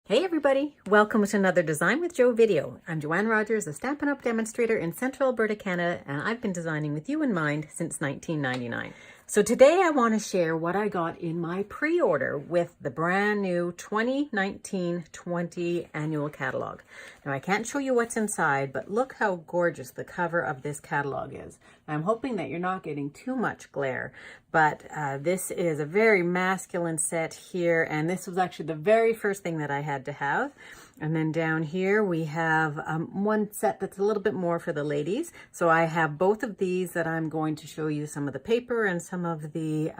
Hey everybody, welcome to another Design with Jo video. I'm Joanne Rogers, a Stampin' Up! Demonstrator in Central Alberta, Canada, and I've been designing with you in mind since 1999. So today I want to share what I got in my pre-order with the brand new 2019-20 annual catalog. Now I can't show you what's inside, but look how gorgeous the cover of this catalog is. I'm hoping that you're not getting too much glare, but this is a very masculine set here, and this was actually the very first thing that I had to have. And then down here we have one set that's a little bit more for the ladies. So I have both of these that I'm going to show you some of the paper and some of the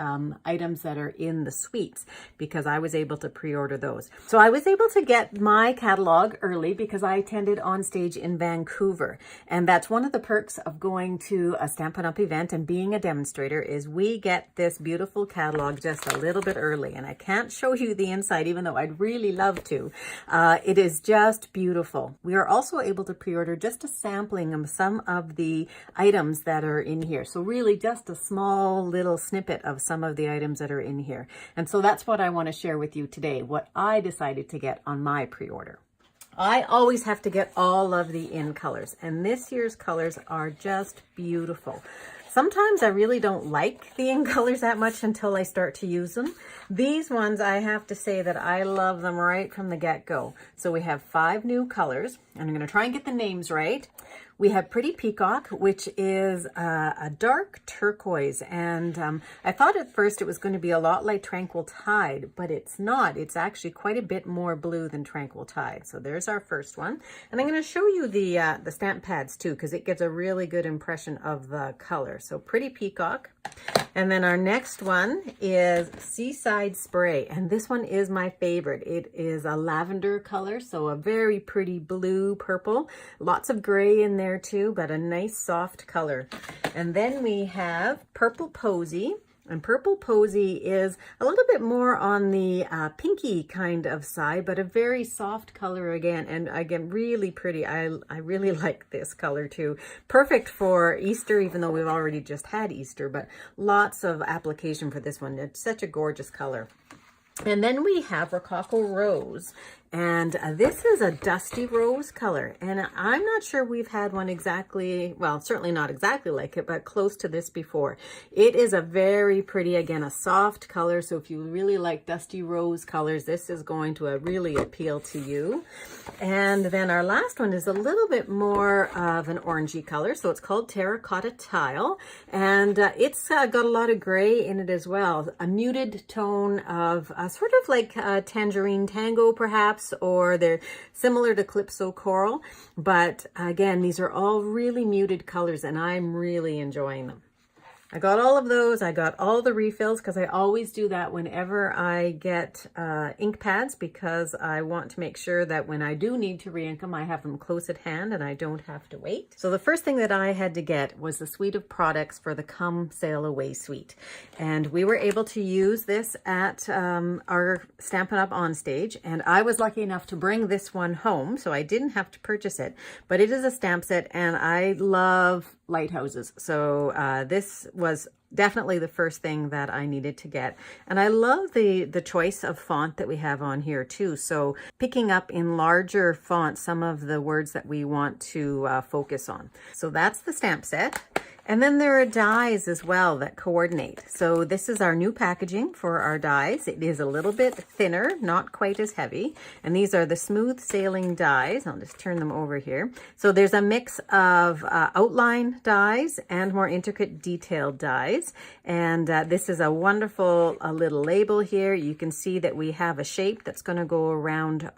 items that are in the suites because I was able to pre-order those. So I was able to get my catalog early because I attended on stage in Vancouver. And that's one of the perks of going to a Stampin' Up! Event and being a demonstrator is we get this beautiful catalog just a little bit early. And I can't show you the inside even though I'd really love to. It is just beautiful. We are also able to pre-order just a sampling of some of the items that are in here. So really just a small little snippet of some of the items that are in here. And so that's what I want to share with you today, what I decided to get on my pre-order. I always have to get all of the in colors, and this year's colors are just beautiful. Sometimes I really don't like the in colors that much until I start to use them. These ones, I have to say that I love them right from the get-go. So we have 5 new colors, and I'm going to try and get the names right. We have Pretty Peacock, which is a dark turquoise, and I thought at first it was going to be a lot like Tranquil Tide, but it's not. It's actually quite a bit more blue than Tranquil Tide. So there's our first one, and I'm going to show you the stamp pads too, because it gives a really good impression of the color. So Pretty Peacock. And then our next one is Seaside Spray, and this one is my favorite. It is a lavender color, so a very pretty blue purple. Lots of gray in there too, but a nice soft color. And then we have Purple Posy. And Purple Posy is a little bit more on the pinky kind of side, but a very soft color again. And again, really pretty. I really like this color too. Perfect for Easter, even though we've already just had Easter, but lots of application for this one. It's such a gorgeous color. And then we have Rococo Rose. And this is a dusty rose color, and I'm not sure we've had one exactly, well, certainly not exactly like it, but close to this before. It is a very pretty, again, a soft color, so if you really like dusty rose colors, this is going to really appeal to you. And then our last one is a little bit more of an orangey color, so it's called Terracotta Tile, and it's got a lot of gray in it as well. A muted tone of sort of like Tangerine Tango, perhaps, or they're similar to Calypso Coral, but again, these are all really muted colors and I'm really enjoying them. I got all of those. I got all the refills because I always do that whenever I get ink pads because I want to make sure that when I do need to re-ink them, I have them close at hand and I don't have to wait. So the first thing that I had to get was the suite of products for the Come Sail Away suite. And we were able to use this at our Stampin' Up! On stage. And I was lucky enough to bring this one home, so I didn't have to purchase it. But it is a stamp set and I love lighthouses. So this was definitely the first thing that I needed to get. And I love the choice of font that we have on here too. So picking up in larger font some of the words that we want to focus on. So that's the stamp set. And then there are dies as well that coordinate. So this is our new packaging for our dies. It is a little bit thinner, not quite as heavy. And these are the smooth sailing dies. I'll just turn them over here. So there's a mix of outline dies and more intricate detailed dies. And this is a wonderful little label here. You can see that we have a shape that's going to go around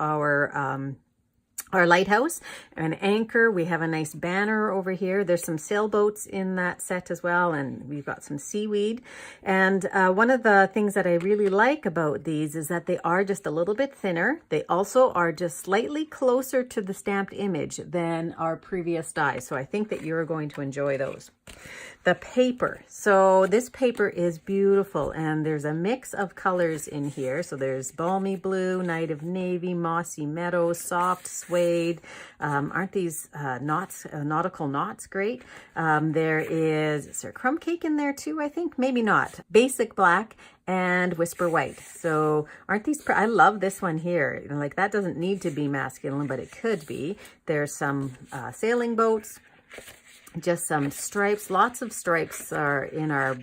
our lighthouse, an anchor. We have a nice banner over here. There's some sailboats in that set as well, and we've got some seaweed. And one of the things that I really like about these is that they are just a little bit thinner. They also are just slightly closer to the stamped image than our previous dies. So I think that you're going to enjoy those. The paper. So this paper is beautiful, and there's a mix of colors in here. So there's balmy blue, night of navy, mossy meadow, soft suede, suede. Aren't these knots, nautical knots great? Is there crumb cake in there too, I think? Maybe not. Basic black and whisper white. So aren't these, I love this one here. You know, like that doesn't need to be masculine, but it could be. There's some sailing boats, just some stripes. Lots of stripes are in our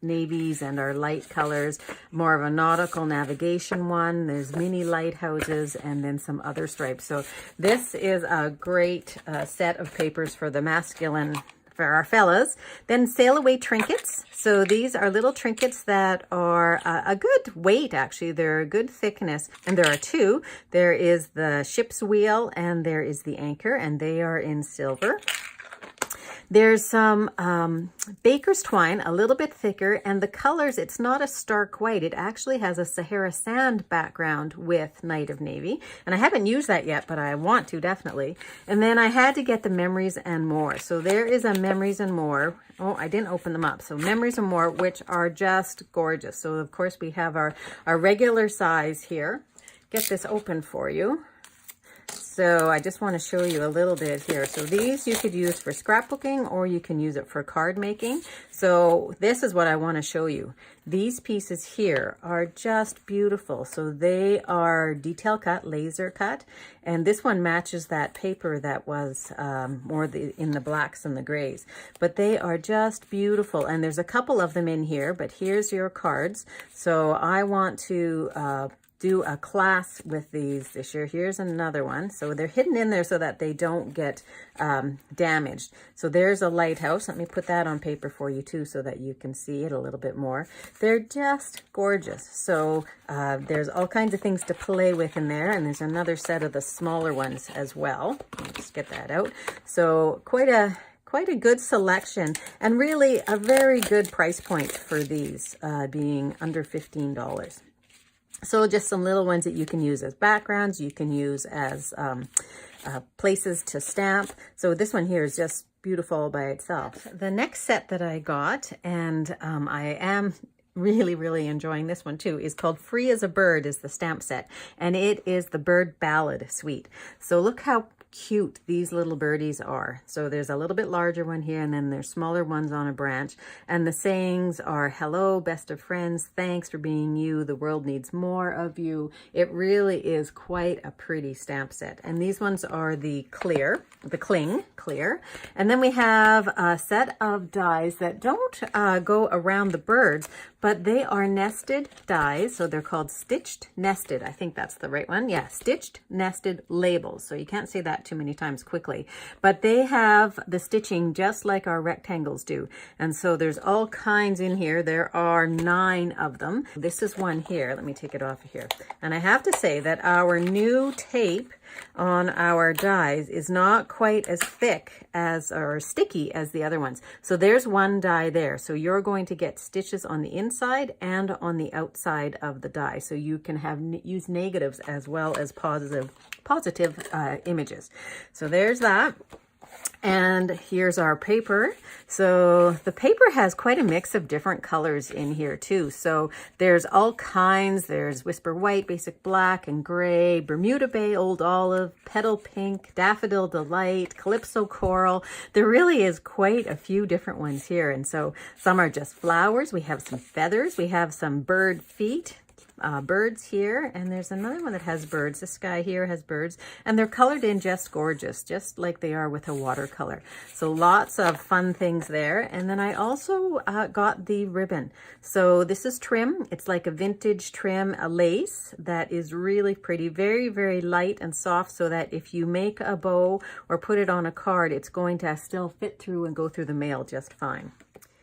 navies and our light colors. More of a nautical navigation one. There's mini lighthouses and then some other stripes. So this is a great set of papers for the masculine, for our fellas. Then sail away trinkets. So these are little trinkets that are a good weight, actually. They're a good thickness. And there are two. There is the ship's wheel and there is the anchor, and they are in silver. There's some baker's twine, a little bit thicker, and the colors, it's not a stark white. It actually has a Sahara sand background with Night of Navy. And I haven't used that yet, but I want to definitely. And then I had to get the Memories and More. So there is a Memories and More. Oh, I didn't open them up. So Memories and More, which are just gorgeous. So of course we have our regular size here. Get this open for you. So I just want to show you a little bit here. So these you could use for scrapbooking or you can use it for card making. So this is what I want to show you. These pieces here are just beautiful. So they are detail cut, laser cut, and this one matches that paper that was more in the blacks and the grays. But they are just beautiful, and there's a couple of them in here, but here's your cards. So I want to do a class with these this year. Here's another one. So they're hidden in there so that they don't get damaged. So there's a lighthouse. Let me put that on paper for you too so that you can see it a little bit more. They're just gorgeous. So there's all kinds of things to play with in there, and there's another set of the smaller ones as well. Let me just get that out. So quite a good selection, and really a very good price point for these, being under $15. So just some little ones that you can use as backgrounds, you can use as places to stamp. So this one here is just beautiful all by itself. The next set that I got, and I am really enjoying this one too, is called Free as a Bird, is the stamp set. And it is the Bird Ballad Suite. So look how cute these little birdies are. So there's a little bit larger one here, and then there's smaller ones on a branch, and the sayings are hello, best of friends, thanks for being you, the world needs more of you. It really is quite a pretty stamp set. And these ones are the cling clear, and then we have a set of dies that don't go around the birds, but they are nested dies. So they're called stitched nested. I think that's the right one. Yeah, stitched nested labels. So you can't say that too many times quickly, but they have the stitching just like our rectangles do. And so there's all kinds in here. There are 9 of them. This is one here. Let me take it off of here. And I have to say that our new tape on our dies is not quite as thick as or sticky as the other ones. So there's one die there. So you're going to get stitches on the inside and on the outside of the die. So you can use negatives as well as positive images. So there's that. And here's our paper. So the paper has quite a mix of different colors in here too. So there's all kinds. There's Whisper White, Basic Black and Gray, Bermuda Bay, Old Olive, Petal Pink, Daffodil Delight, Calypso Coral. There really is quite a few different ones here. And so some are just flowers. We have some feathers. We have some bird feet. Birds here, and there's another one that has birds. This guy here has birds, and they're colored in just gorgeous, just like they are with a watercolor. So lots of fun things there. And then I also got the ribbon. So this is trim. It's like a vintage trim, a lace that is really pretty, very light and soft, so that if you make a bow or put it on a card, it's going to still fit through and go through the mail just fine.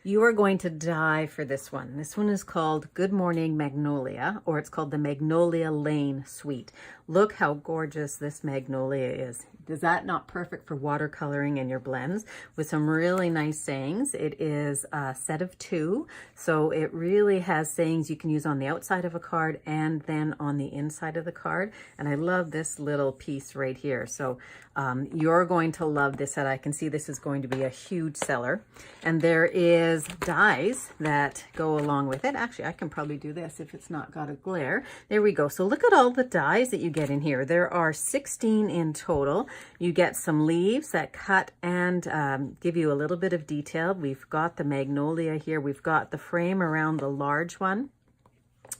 You are going to die for this one. This one is called Good Morning Magnolia, or it's called the Magnolia Lane Suite. Look how gorgeous this magnolia is. Is that not perfect for watercoloring in your blends with some really nice sayings? It is a set of 2, so it really has sayings you can use on the outside of a card and then on the inside of the card. And I love this little piece right here. So you're going to love this set. I can see this is going to be a huge seller. And there is is dies that go along with it. Actually, I can probably do this if it's not got a glare. There we go. So look at all the dies that you get in here. There are 16 in total. You get some leaves that cut and give you a little bit of detail. We've got the magnolia here. We've got the frame around the large one.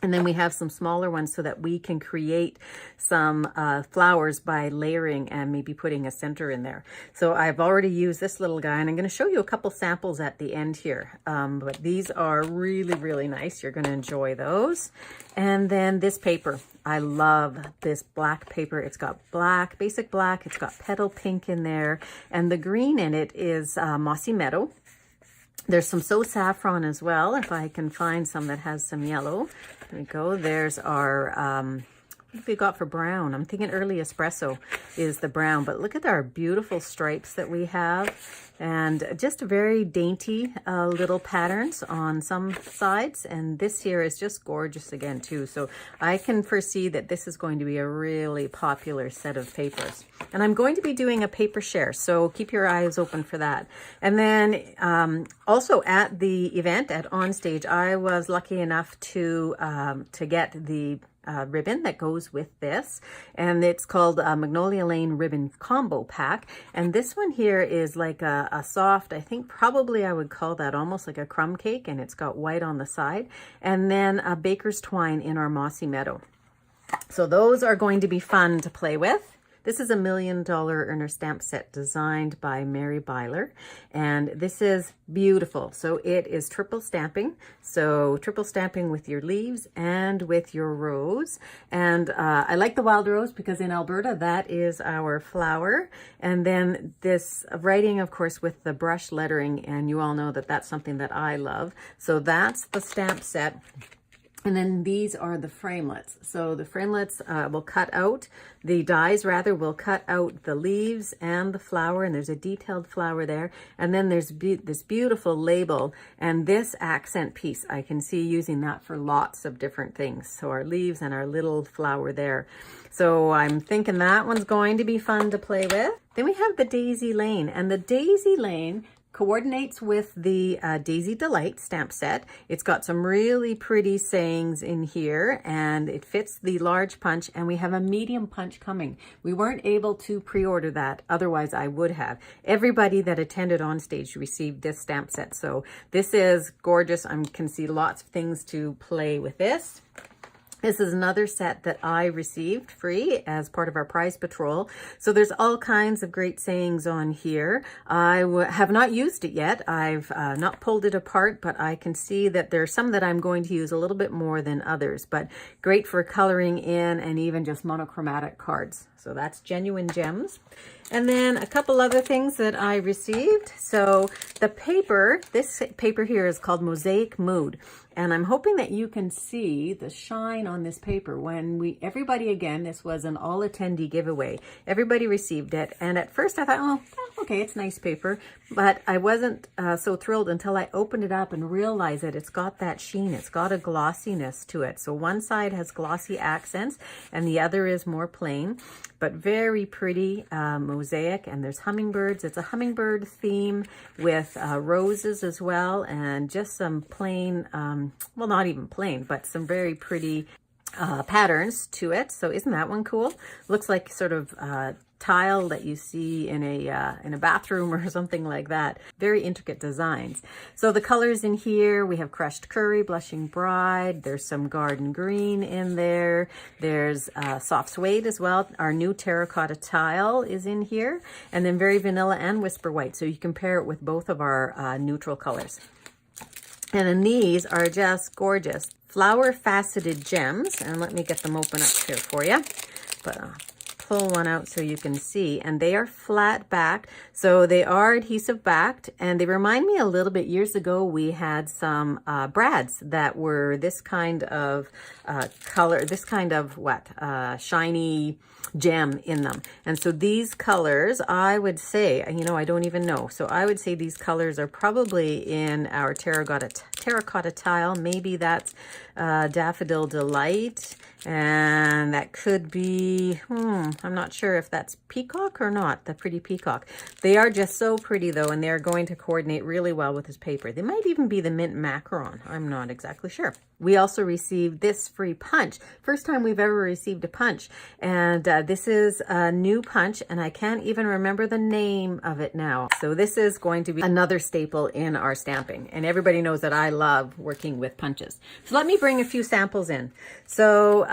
And then we have some smaller ones so that we can create some flowers by layering and maybe putting a center in there. So I've already used this little guy, and I'm going to show you a couple samples at the end here. But these are really, really nice. You're going to enjoy those. And then this paper. I love this black paper. It's got black, basic black. It's got petal pink in there. And the green in it is mossy meadow. There's some So Saffron as well, if I can find some that has some yellow. There we go. There's our, what have we got for brown? I'm thinking early espresso is the brown, but look at our beautiful stripes that we have. And just very dainty little patterns on some sides. And this here is just gorgeous again too. So I can foresee that this is going to be a really popular set of papers. And I'm going to be doing a paper share, so keep your eyes open for that. And then also at the event at Onstage, I was lucky enough to get the ribbon that goes with this, and it's called Magnolia Lane Ribbon Combo Pack. And this one here is like a soft, I think probably I would call that almost like a crumb cake, and it's got white on the side, and then a baker's twine in our mossy meadow. So those are going to be fun to play with. This is a $1 Million Earner stamp set designed by Mary Byler, and this is beautiful. So it is triple stamping. So triple stamping with your leaves and with your rose. And I like the wild rose because in Alberta, that is our flower. And then this writing, of course, with the brush lettering, and you all know that that's something that I love. So that's the stamp set. And then these are the framelets. So the framelets will cut out, the dies rather, will cut out the leaves and the flower, and there's a detailed flower there. And then there's this beautiful label, and this accent piece, I can see using that for lots of different things. So our leaves and our little flower there. So I'm thinking that one's going to be fun to play with. Then we have the Daisy Lane, and the Daisy Lane coordinates with the Daisy Delight stamp set. It's got some really pretty sayings in here, and it fits the large punch, and we have a medium punch coming. We weren't able to pre-order that, otherwise I would have. Everybody that attended Onstage received this stamp set, so this is gorgeous. I can see lots of things to play with this. This is another set that I received free as part of our prize patrol. So there's all kinds of great sayings on here. I have not used it yet. I've not pulled it apart, but I can see that there's some that I'm going to use a little bit more than others, but great for coloring in and even just monochromatic cards. So that's Genuine Gems. And then a couple other things that I received. So the paper, this paper here is called Mosaic Mood. And I'm hoping that you can see the shine on this paper when everybody, again, this was an all attendee giveaway. Everybody received it. And at first I thought, oh, okay, it's nice paper. But I wasn't so thrilled until I opened it up and realized that it's got that sheen. It's got a glossiness to it. So one side has glossy accents and the other is more plain, but very pretty mosaic. And there's hummingbirds. It's a hummingbird theme with roses as well, and just some plain, well, not even plain, but some very pretty patterns to it. So isn't that one cool? Looks like sort of tile that you see in a bathroom or something like that. Very intricate designs. So the colors in here, we have Crushed Curry, Blushing Bride. There's some Garden Green in there. There's Soft Suede as well. Our new Terracotta Tile is in here. And then Very Vanilla and Whisper White. So you compare it with both of our neutral colors. And then these are just gorgeous. Flower Faceted Gems. And let me get them open up here for you. But pull one out so you can see, and they are flat backed, so they are adhesive backed, and they remind me a little bit, years ago we had some brads that were this kind of color, this kind of shiny gem in them. And so these colors, I would say, you know, I don't even know, so I would say these colors are probably in our terracotta tile. Maybe that's Daffodil Delight, and that could be, I'm not sure if that's peacock or not, the pretty peacock. They are just so pretty though, and they're going to coordinate really well with this paper. They might even be the mint macaron. I'm not exactly sure. We also received this free punch. First time we've ever received a punch. And this is a new punch, and I can't even remember the name of it now. So this is going to be another staple in our stamping. And everybody knows that I love working with punches. So let me bring a few samples in. So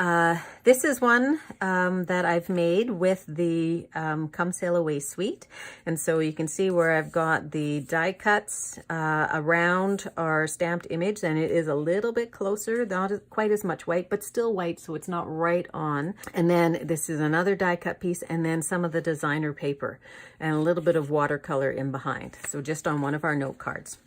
this is one that I've made with the Come Sail Away suite. And so you can see where I've got the die cuts around our stamped image, and it is a little bit closer, not quite as much white, but still white, so it's not right on. And then this is another die cut piece, and then some of the designer paper and a little bit of watercolor in behind. So just on one of our note cards.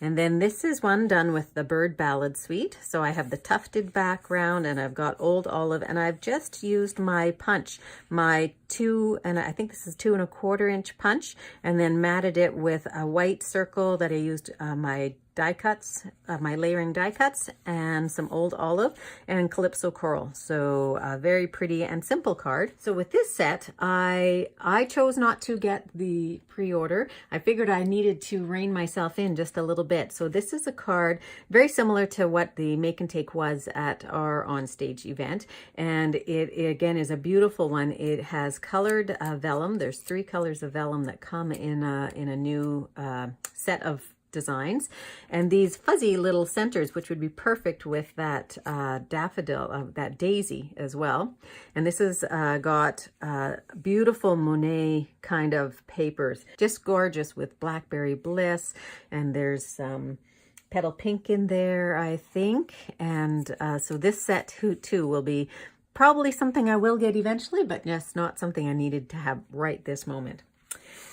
And then this is one done with the Bird Ballad suite. So I have the tufted background, and I've got Old Olive, and I've just used my punch, my 2, and I think this is 2 1/4 inch punch, and then matted it with a white circle that I used my die cuts, my layering die cuts, and some Old Olive and Calypso Coral. So a very pretty and simple card. So with this set, I chose not to get the pre-order. I figured I needed to rein myself in just a little bit. So this is a card very similar to what the Make and Take was at our onstage event. And it again is a beautiful one. It has colored vellum. There's 3 colors of vellum that come in a new set of designs, and these fuzzy little centers, which would be perfect with that daffodil, that daisy as well. And this has got beautiful Monet kind of papers, just gorgeous, with Blackberry Bliss, and there's some petal pink in there, I think. And so this set too will be probably something I will get eventually, but just not something I needed to have right this moment.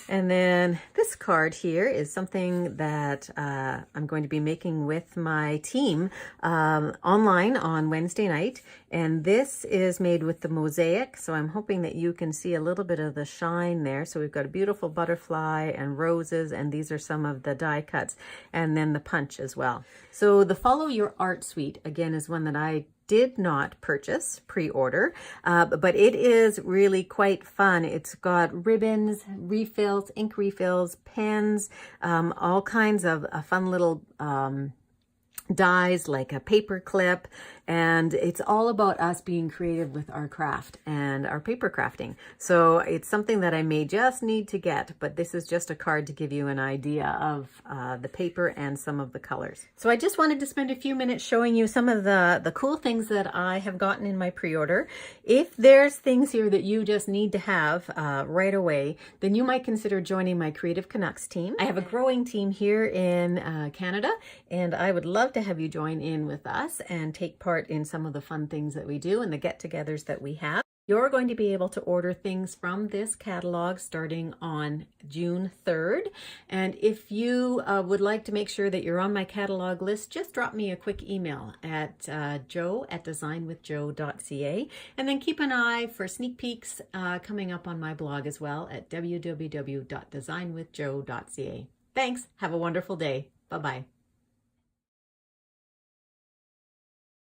And then this card here is something that I'm going to be making with my team online on Wednesday night. And this is made with the mosaic. So I'm hoping that you can see a little bit of the shine there. So we've got a beautiful butterfly and roses, and these are some of the die cuts, and then the punch as well. So the Follow Your Art suite, again, is one that I did not purchase pre-order, but it is really quite fun. It's got ribbons, refills, ink refills, pens, all kinds of fun little dies like a paper clip, and it's all about us being creative with our craft and our paper crafting. So it's something that I may just need to get, but this is just a card to give you an idea of the paper and some of the colors. So I just wanted to spend a few minutes showing you some of the cool things that I have gotten in my pre-order. If there's things here that you just need to have right away, then you might consider joining my Creative Canucks team. I have a growing team here in Canada, and I would love to have you join in with us and take part in some of the fun things that we do and the get-togethers that we have. You're going to be able to order things from this catalog starting on June 3rd. And if you would like to make sure that you're on my catalog list, just drop me a quick email at joe@designwithjoe.ca, and then keep an eye for sneak peeks coming up on my blog as well at www.designwithjoe.ca. Thanks. Have a wonderful day. Bye-bye.